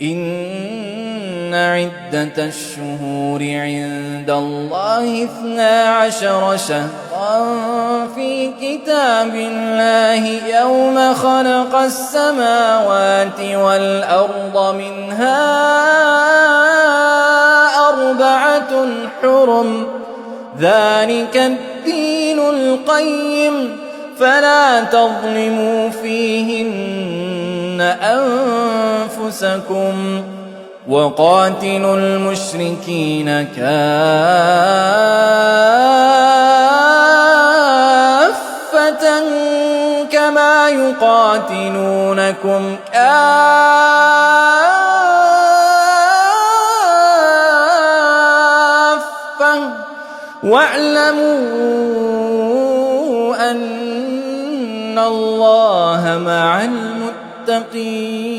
إن عدة الشهور عند الله 12 شهرا في كتاب الله يوم خلق السماوات والأرض منها 4 حرم ذلك الدين القيم فلا تظلموا فيهن أنفسكم وقاتلوا المشركين كافة كما يقاتلونكم كافة واعلموا أن الله مع المتقين.